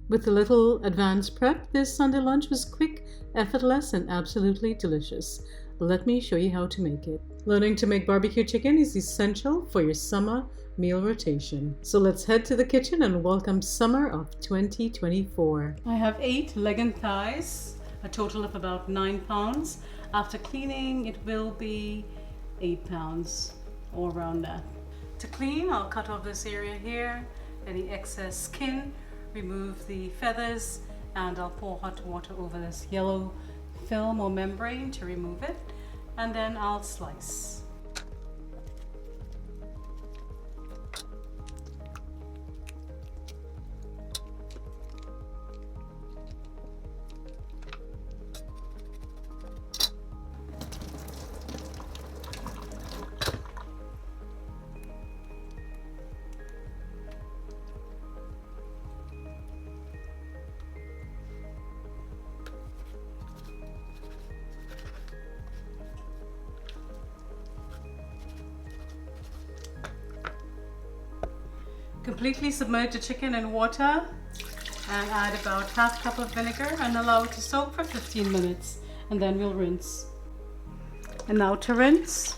With a little advanced prep, this Sunday lunch was quick, effortless, and absolutely delicious. Let me show you how to make it. Learning to make barbecue chicken is essential for your summer meal rotation. So let's head to the kitchen and welcome summer of 2024. I have 8 leg and thighs, a total of about 9 pounds. After cleaning, it will be 8 pounds or around that. To clean, I'll cut off this area here, any excess skin, remove the feathers, and I'll pour hot water over this yellow film or membrane to remove it, and then I'll slice. Completely submerge the chicken in water and add about half cup of vinegar and allow it to soak for 15 minutes, and then we'll rinse. And now to rinse,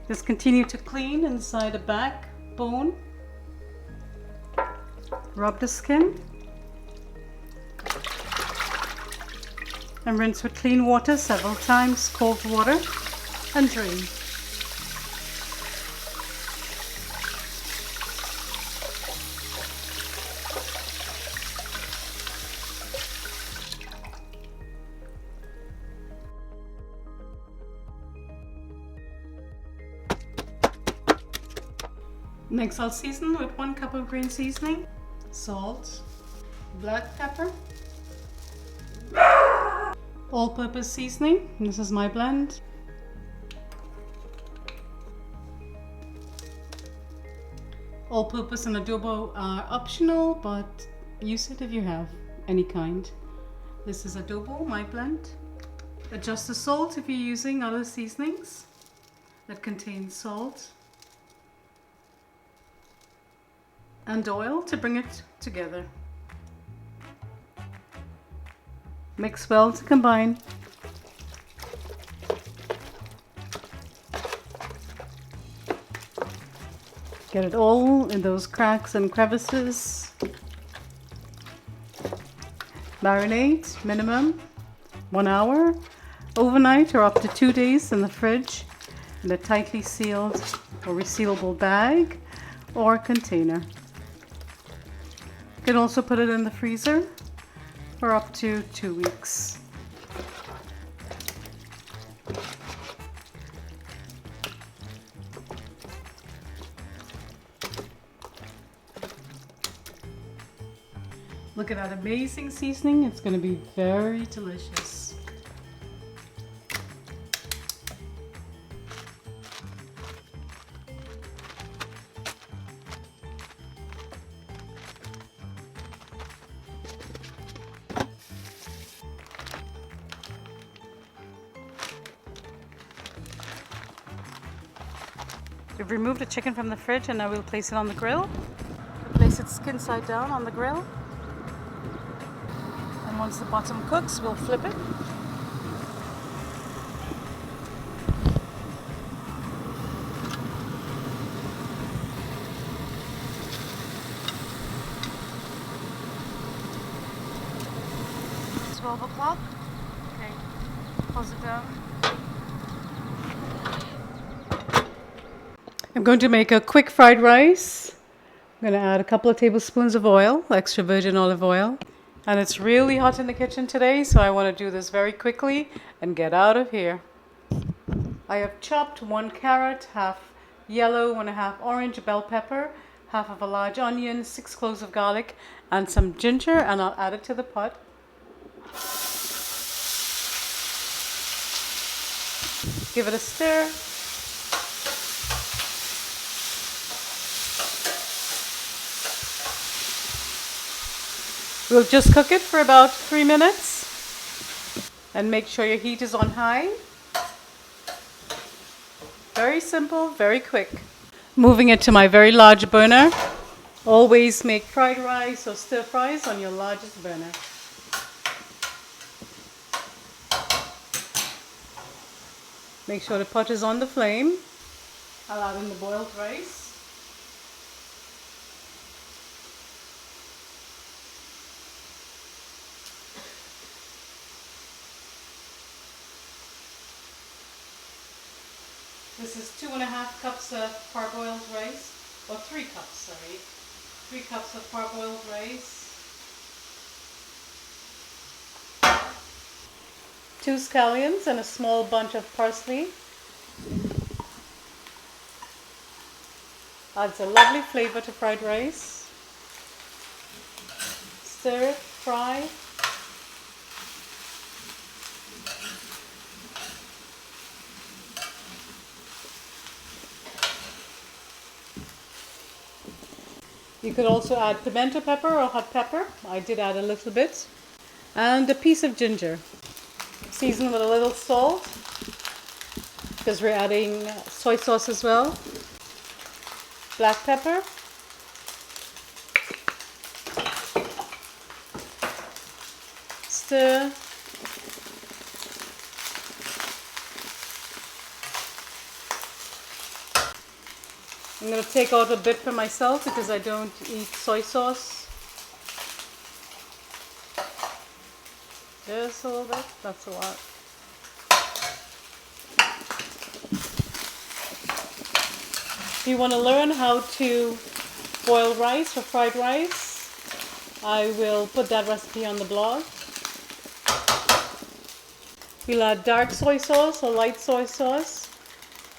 just continue to clean inside the back bone. Rub the skin and rinse with clean water several times, cold water, and drain. Next, I'll season with 1 cup of green seasoning, salt, black pepper, all-purpose seasoning. This is my blend. All-purpose and adobo are optional, but use it if you have any kind. This is adobo, my blend. Adjust the salt if you're using other seasonings that contain salt. And oil to bring it together. Mix well to combine. Get it all in those cracks and crevices. Marinate minimum 1 hour, overnight or up to 2 days in the fridge in a tightly sealed or resealable bag or container. You can also put it in the freezer for up to 2 weeks. Look at that amazing seasoning. It's going to be very delicious. We've removed the chicken from the fridge and now we'll place it on the grill. Place it skin side down on the grill. And once the bottom cooks, we'll flip it. It's 12 o'clock. Okay, close it down. I'm going to make a quick fried rice. I'm going to add a couple of tablespoons of oil, extra virgin olive oil. And it's really hot in the kitchen today, so I want to do this very quickly and get out of here. I have chopped 1 carrot, half yellow and a half orange bell pepper, half of a large onion, 6 cloves of garlic, and some ginger, and I'll add it to the pot. Give it a stir. We'll just cook it for about 3 minutes and make sure your heat is on high. Very simple, very quick. Moving it to my very large burner. Always make fried rice or stir fries on your largest burner. Make sure the pot is on the flame. I'll add in the boiled rice. This is 2.5 cups of parboiled rice, or 3 cups, sorry. 3 cups of parboiled rice. 2 scallions and a small bunch of parsley. Adds a lovely flavor to fried rice. Stir, fry. You could also add pimento pepper or hot pepper. I did add a little bit. And a piece of ginger. Season with a little salt, because we're adding soy sauce as well. Black pepper. Stir. I'm going to take out a bit for myself because I don't eat soy sauce. Just a little bit, that's a lot. If you want to learn how to boil rice or fried rice, I will put that recipe on the blog. We'll add dark soy sauce or light soy sauce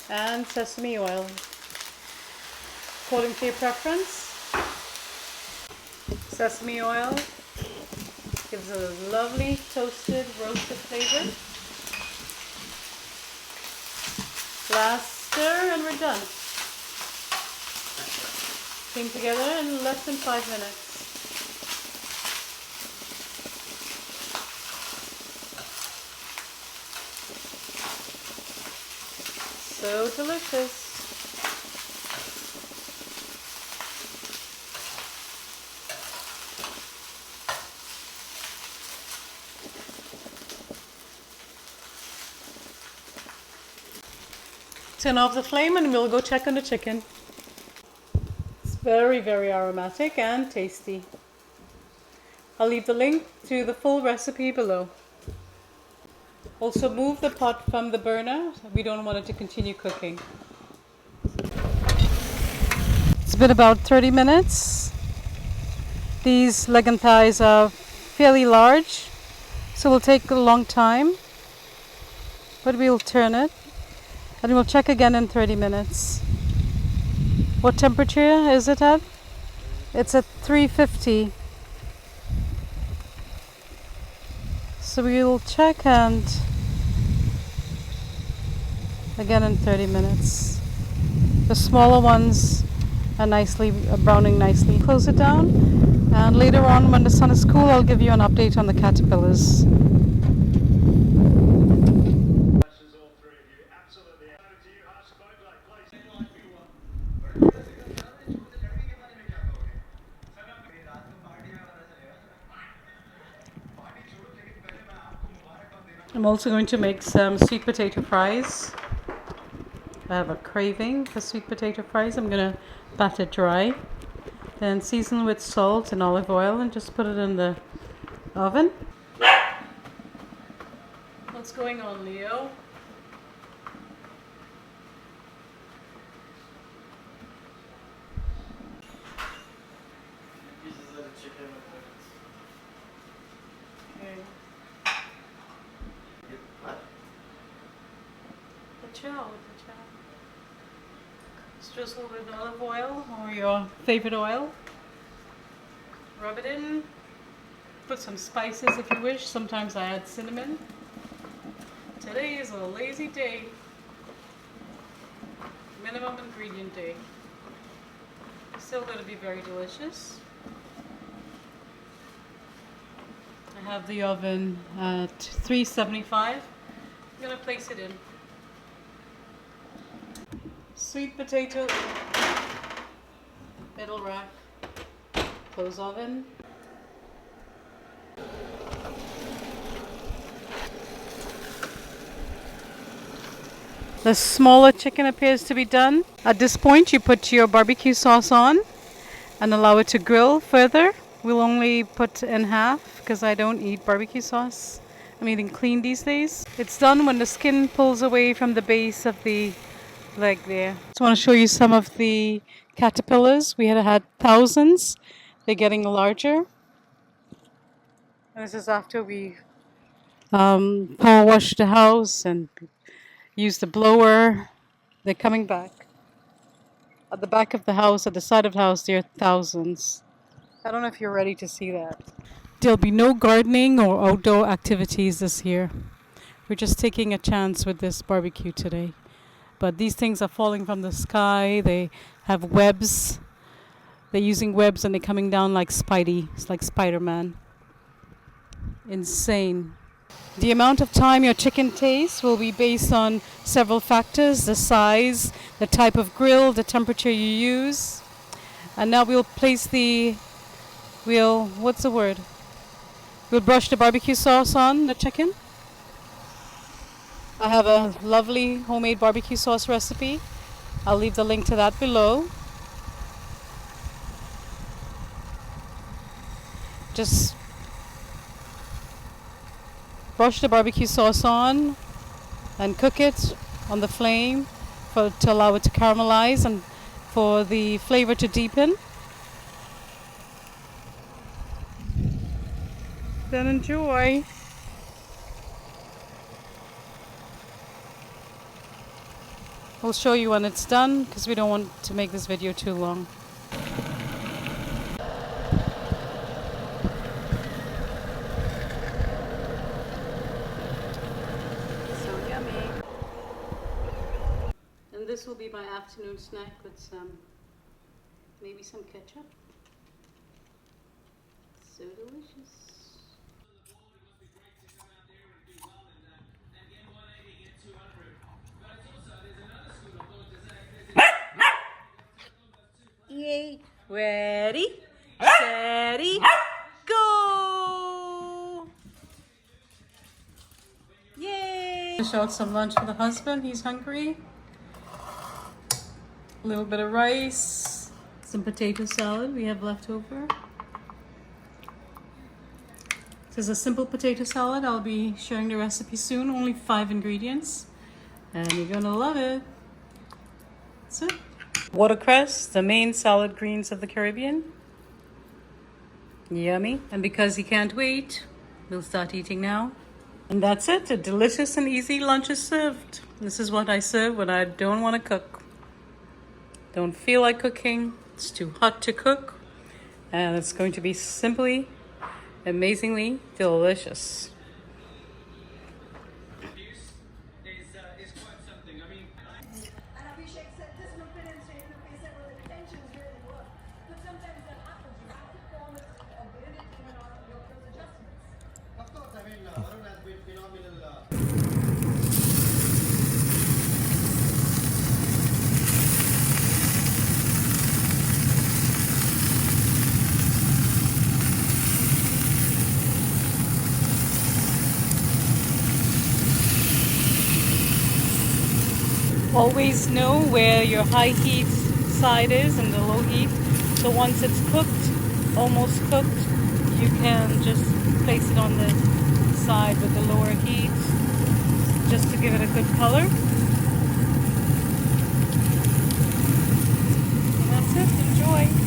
and sesame oil, according to your preference. Sesame oil gives a lovely toasted, roasted flavor. Last stir and we're done. Came together in less than 5 minutes. So delicious. Turn off the flame and we'll go check on the chicken. It's very, very aromatic and tasty. I'll leave the link to the full recipe below. Also move the pot from the burner. We don't want it to continue cooking. It's been about 30 minutes. These leg and thighs are fairly large, so it'll take a long time. But we'll turn it. And we'll check again in 30 minutes. What temperature is it at? It's at 350. So we'll check and again in 30 minutes. The smaller ones are browning nicely. Close it down, and later on when the sun is cool, I'll give you an update on the caterpillars. I'm also going to make some sweet potato fries. I have a craving for sweet potato fries. I'm going to bat it dry, then season with salt and olive oil and just put it in the oven. What's going on, Leo? Okay. The chow. Drizzle with olive oil or your favorite oil. Rub it in. Put some spices if you wish. Sometimes I add cinnamon. Today is a lazy day. Minimum ingredient day. Still going to be very delicious. I have the oven at 375. I'm going to place it in. Sweet potato, middle rack. Close oven. The smaller chicken appears to be done. At this point, you put your barbecue sauce on and allow it to grill further. We'll only put in half because I don't eat barbecue sauce. I'm eating clean these days. It's done when the skin pulls away from the base of the leg there. Just want to show you some of the caterpillars. We had thousands. They're getting larger. And this is after we power washed the house and used the blower. They're coming back. At the back of the house, at the side of the house, there are thousands. I don't know if you're ready to see that. There'll be no gardening or outdoor activities this year. We're just taking a chance with this barbecue today. But these things are falling from the sky. They have webs. They're using webs and they're coming down like Spidey. It's like Spider-Man. Insane. The amount of time your chicken tastes will be based on several factors: the size, the type of grill, the temperature you use. And now we'll brush the barbecue sauce on the chicken. I have a lovely homemade barbecue sauce recipe. I'll leave the link to that below. Just brush the barbecue sauce on and cook it on the flame to allow it to caramelize and for the flavor to deepen. Then enjoy. We'll show you when it's done because we don't want to make this video too long. This will be my afternoon snack with maybe some ketchup. So delicious. Yay! Ready, steady, go! Yay! Dish out some lunch for the husband. He's hungry. A little bit of rice, some potato salad we have left over. This is a simple potato salad. I'll be sharing the recipe soon. Only 5 ingredients. And you're gonna love it. That's it. Watercress, the main salad greens of the Caribbean. Yummy. And because he can't wait, we'll start eating now. And that's it. A delicious and easy lunch is served. This is what I serve when I don't want to cook. Don't feel like cooking, it's too hot to cook, and it's going to be simply, amazingly delicious. Always know where your high heat side is and the low heat. So once it's cooked, almost cooked, you can just place it on the side with the lower heat just to give it a good color. And that's it. Enjoy.